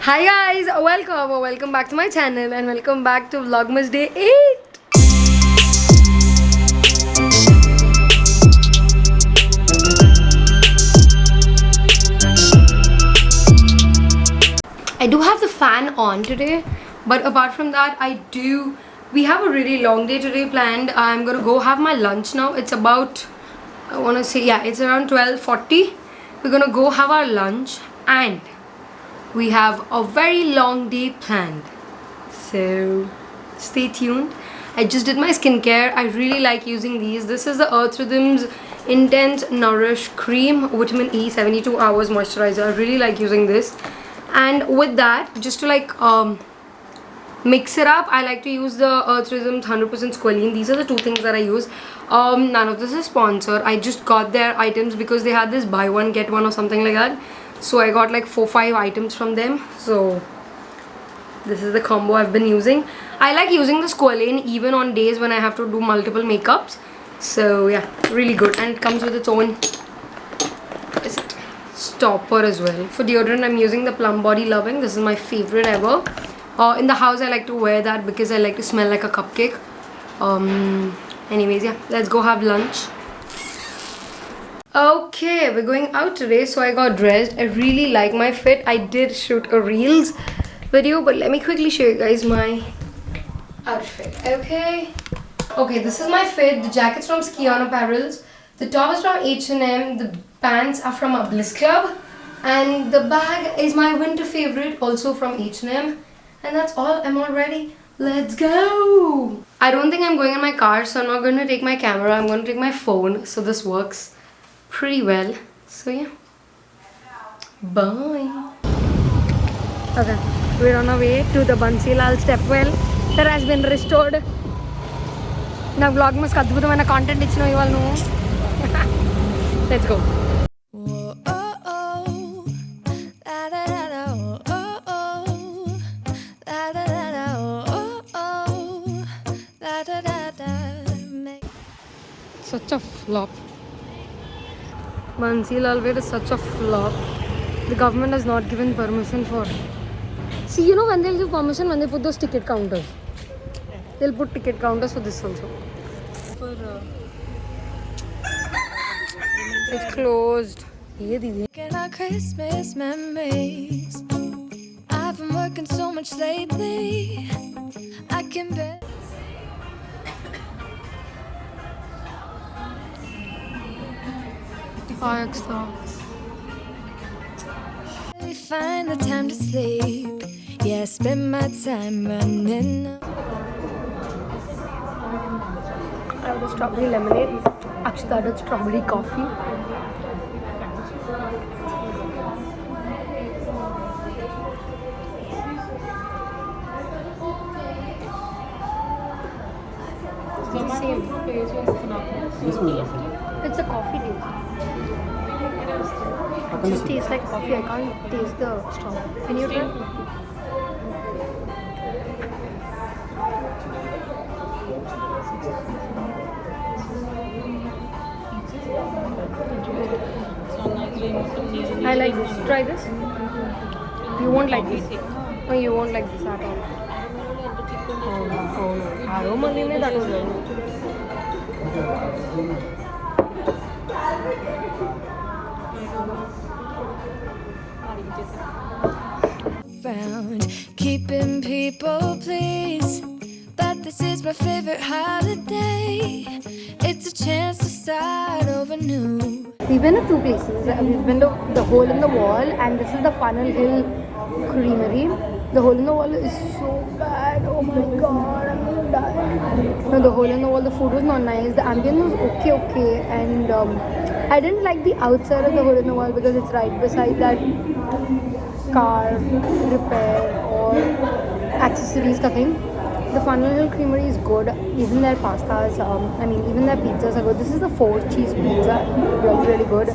Hi guys, welcome back to my channel and welcome back to Vlogmas Day 8. I do have the fan on today, but apart from that we have a really long day today planned. I'm gonna go have my lunch now. It's about, I wanna say, yeah, it's around 12:40. We're gonna go have our lunch and we have a very long day planned, so stay tuned. I just did my skincare. I really like using these. This is the Earth Rhythms Intense Nourish Cream Vitamin E 72 Hours Moisturizer. I really like using this, and with that, just to mix it up, I like to use the Earth Rhythms 100% Squalene. These are the two things that I use. None of this is sponsored. I just got their items because they had this buy one get one or something like that. So I got like 4-5 items from them. So this is the combo I've been using. I like using the Squalene even on days when I have to do multiple makeups. So yeah, really good. And it comes with its own stopper as well. For deodorant, I'm using the Plum Body Loving. This is my favorite ever. In the house, I like to wear that because I like to smell like a cupcake. Anyways, yeah, let's go have lunch. Okay, we're going out today, so I got dressed. I really like my fit. I did shoot a reels video, but let me quickly show you guys my outfit. Okay, this is my fit. The jacket's from Ski On Apparels. The top is from H&M. The pants are from a Bliss Club. And the bag is my winter favorite, also from H&M. And that's all. I'm all ready. Let's go! I don't think I'm going in my car, so I'm not going to take my camera. I'm going to take my phone, so this works pretty well. So yeah, bye. Okay, we're on our way to the BANSILALPET Stepwell that has been restored. Now VLOGMAS adbhutamaina content ichina ivallu. Let's go. Such a flop. BANSILALPET is such a flop. The government has not given permission for... See, you know when they'll give permission, when they put those ticket counters. They'll put ticket counters for this also. It's closed. Our Christmas memories. I've been working so much lately. I can bet. I find the time to sleep. Yeah, spend my time running. I ordered strawberry lemonade. Akshita ordered strawberry coffee. It's the same. It's a coffee taste. It just tastes like coffee. I can't taste the strawberry. Can you try? I like this. Try this. You won't like this. No, you won't like this at all. Oh no. Aroma mein that was found keeping people pleased, but this is my favorite holiday. It's a chance to start over new. We've been to two places. We've been to the Hole in the Wall, and this is the Funnel Hill Creamery. The Hole in the Wall is so bad. Oh my god, I'm gonna die. No, the Hole in the Wall, the food was not nice. The ambience was okay, and I didn't like the outside of the Hole in the Wall because it's right beside that car repair or accessories ka thing. The Funnel Hill Creamery is good. Even their pastas, even their pizzas are good. This is the 4-cheese pizza, really good.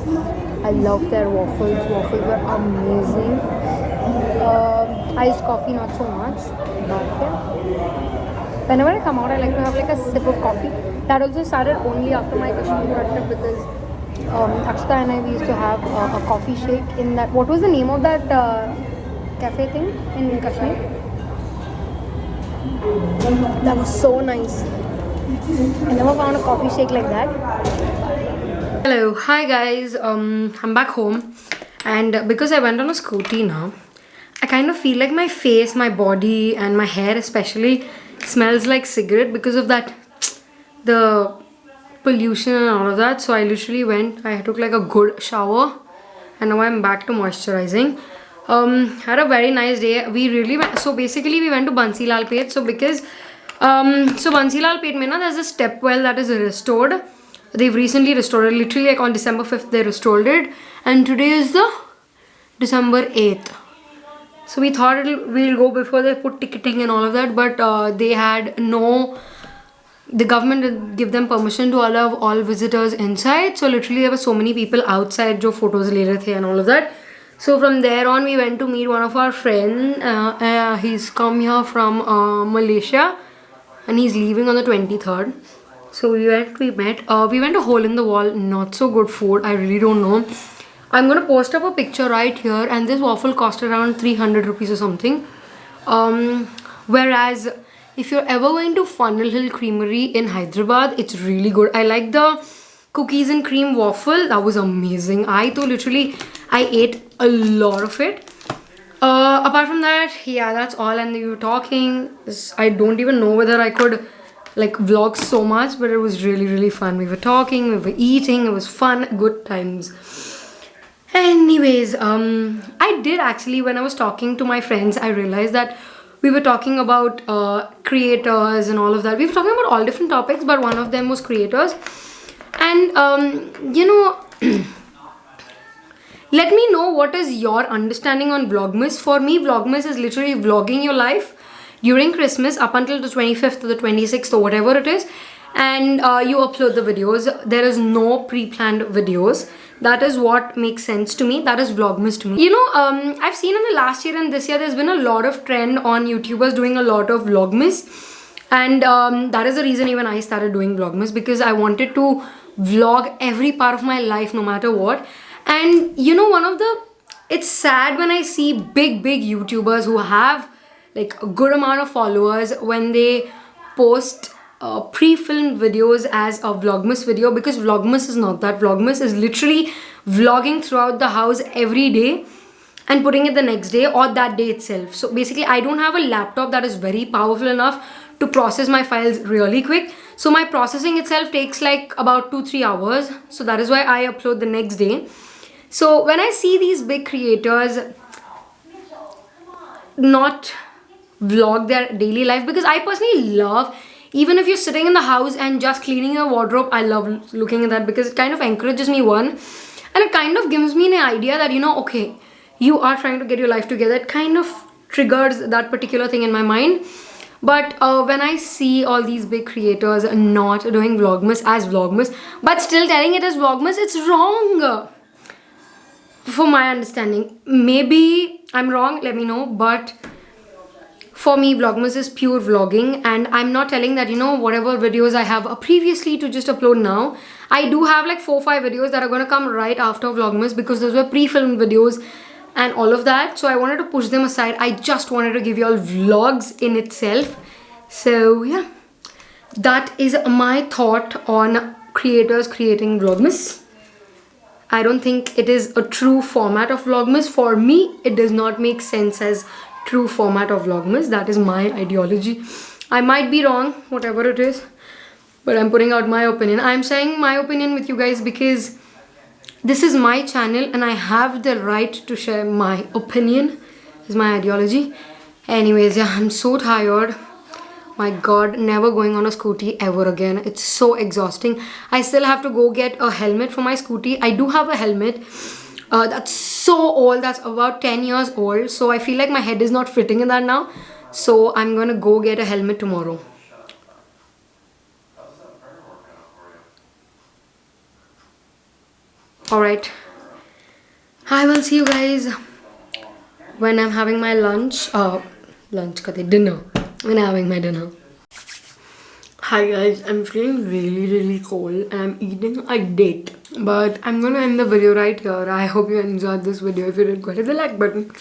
I love their waffles. Waffles were amazing. Iced coffee, not so much. But yeah. Whenever I come out, I like to have like a sip of coffee. That also started only after my Kashmir trip because Akshita and I, we used to have a coffee shake in that. What was the name of that cafe thing in Kashmir. That was so nice. I never found a coffee shake like that. Hello, hi guys. I'm back home, and because I went on a scooty now, I kind of feel like my face, my body, and my hair especially smells like cigarette because of that, the pollution and all of that. So I literally I took like a good shower, and now I'm back to moisturizing. Had a very nice day. We really went, so basically we went to BANSILALPET. So because so BANSILALPET mein na, there's a stepwell that is restored. They've recently restored it, literally like on December 5th they restored it, and today is the December 8th. So we thought we'll go before they put ticketing and all of that, but they had no, the government didn't give them permission to allow all visitors inside. So literally there were so many people outside jo photos le rahe the and all of that. So from there on we went to meet one of our friends. He's come here from Malaysia and he's leaving on the 23rd. So we met. We went a hole in the wall. Not so good food. I really don't know. I'm gonna post up a picture right here, and this waffle cost around 300 rupees or something. Whereas if you're ever going to Funnel Hill Creamery in Hyderabad, it's really good. I like the cookies and cream waffle. That was amazing. I ate a lot of it. Apart from that, yeah, that's all. And we were talking. I don't even know whether I could like vlog so much, but it was really fun. We were talking, we were eating, it was fun, good times. Anyways, I did actually, when I was talking to my friends, I realized that we were talking about creators and all of that. We were talking about all different topics, but one of them was creators. And you know, let me know what is your understanding on Vlogmas. For me, Vlogmas is literally vlogging your life during Christmas up until the 25th or the 26th or whatever it is, and you upload the videos. There is no pre-planned videos. That is what makes sense to me. That is Vlogmas to me. You know, I've seen in the last year and this year there's been a lot of trend on YouTubers doing a lot of Vlogmas, and that is the reason even I started doing Vlogmas, because I wanted to vlog every part of my life no matter what. And you know, it's sad when I see big YouTubers who have like a good amount of followers when they post pre-filmed videos as a Vlogmas video, because Vlogmas is not that. Vlogmas is literally vlogging throughout the house every day and putting it the next day or that day itself. So basically I don't have a laptop that is very powerful enough to process my files really quick. So my processing itself takes like about 2-3 hours. So that is why I upload the next day. So when I see these big creators not vlog their daily life, because I personally love, even if you're sitting in the house and just cleaning your wardrobe, I love looking at that because it kind of encourages me, one, and it kind of gives me an idea that, you know, okay, you are trying to get your life together. It kind of triggers that particular thing in my mind. But when I see all these big creators not doing Vlogmas as Vlogmas but still telling it as Vlogmas, it's wrong for my understanding. Maybe I'm wrong, let me know, but for me, Vlogmas is pure vlogging, and I'm not telling that, you know, whatever videos I have previously to just upload now. I do have like 4 or 5 videos that are going to come right after Vlogmas because those were pre-filmed videos and all of that. So I wanted to push them aside. I just wanted to give you all vlogs in itself. So yeah, that is my thought on creators creating Vlogmas. I don't think it is a true format of Vlogmas. For me, it does not make sense as true format of Vlogmas. That is my ideology. I might be wrong, whatever it is, but I'm putting out my opinion. I'm saying my opinion with you guys because this is my channel and I have the right to share my opinion. This is my ideology. Anyways, yeah, I'm so tired. My god, never going on a scooty ever again. It's so exhausting. I still have to go get a helmet for my scooty. I do have a helmet. That's so old. That's about 10 years old. So I feel like my head is not fitting in that now. So I'm gonna go get a helmet tomorrow. Alright. I will see you guys when I'm having my lunch. Dinner. When I'm having my dinner. Hi guys, I'm feeling really cold and I'm eating a date. But I'm gonna end the video right here. I hope you enjoyed this video. If you did, go hit the like button.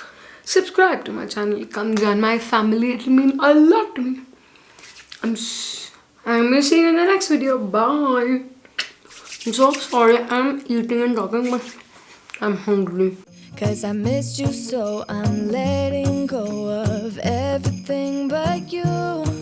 subscribe to my channel, come join my family. It'll mean a lot to me. I'm missing you in the next video. Bye. I'm so sorry I'm eating and talking, but I'm hungry. Cause I missed you, so I'm letting go of everything but you.